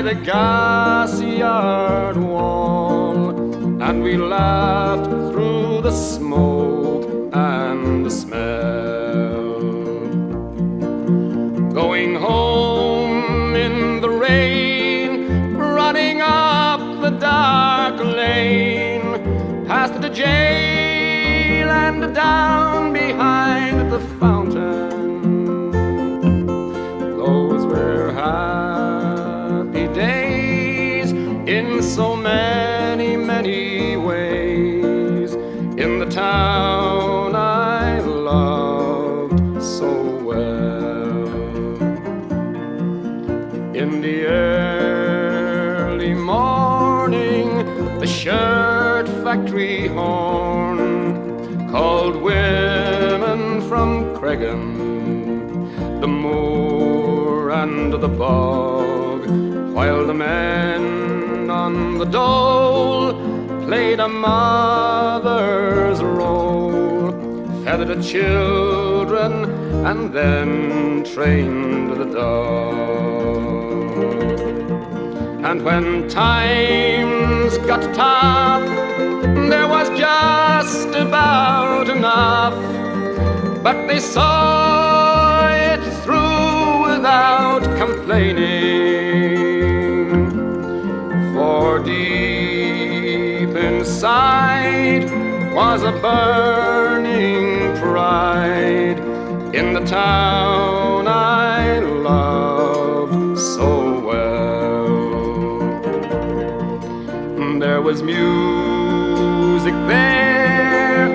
the gas yard wall, and we laughed through the smoke and the smell. Going home in the rain, running up the dark lane, past the jail and down behind the fountain. Those were happy days in so many, many ways, in the town I loved so well. In the early morning, the shirt factory horn called women from Cregan, the moor and the bog, while the men on the dole played a mother's role, fed the children and then trained the dog. And when times got tough, there was just about enough, but they saw it through without complaining. For deep inside was a burning pride in the town I loved so well. There was music there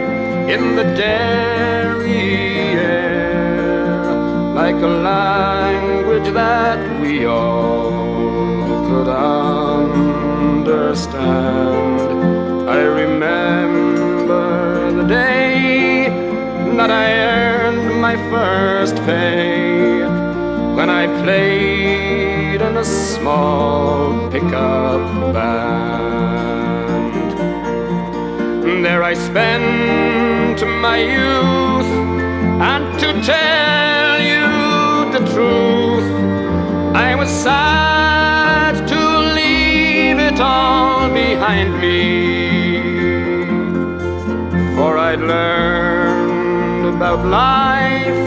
in the dairy air, like a language that we all could understand. I remember the day that I earned my first pay, when I played in a small pickup band. There I spent my youth, and to tell you the truth, I was sad to leave it all behind me. For I'd learned about life,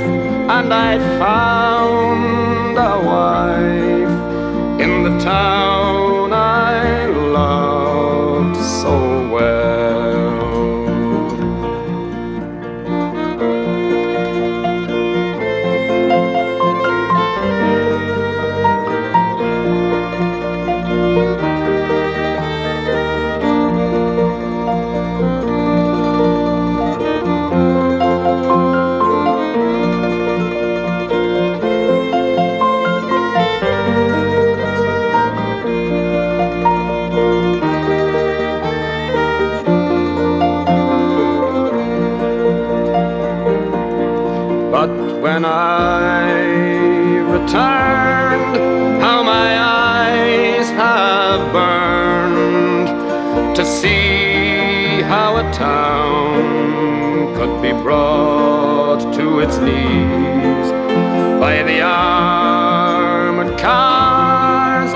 and I'd found a wife in the town I loved so well. But when I returned, how my eyes have burned to see how a town could be brought to its knees by the armored cars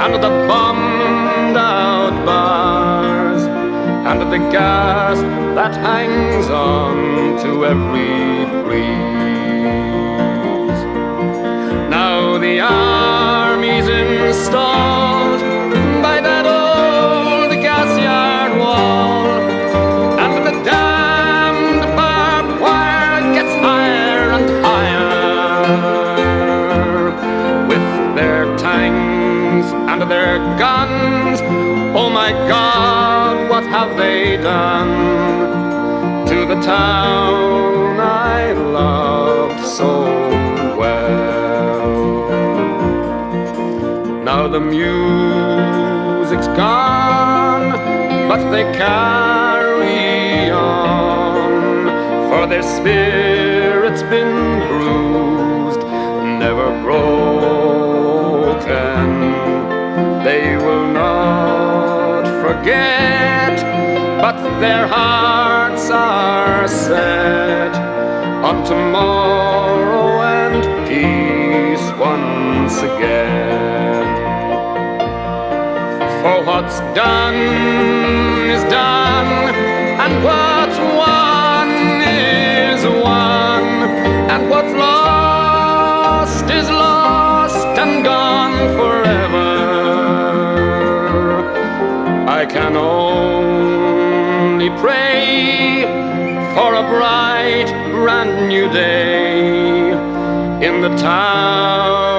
and the bombed out bars and the gas that hangs on to every breeze. Now the army's installed by that old gas yard wall, and the damned barbed wire gets higher and higher. With their tanks and their guns, oh my God, what have they done to the town I loved so well? Now the music's gone, but they carry on, for their spirit's been bruised, never broken. They will not forget, but their hearts are set on tomorrow and peace once again. done is done, and what's won is won, and what's lost is lost and gone forever. I can only pray for a bright, brand new day in the town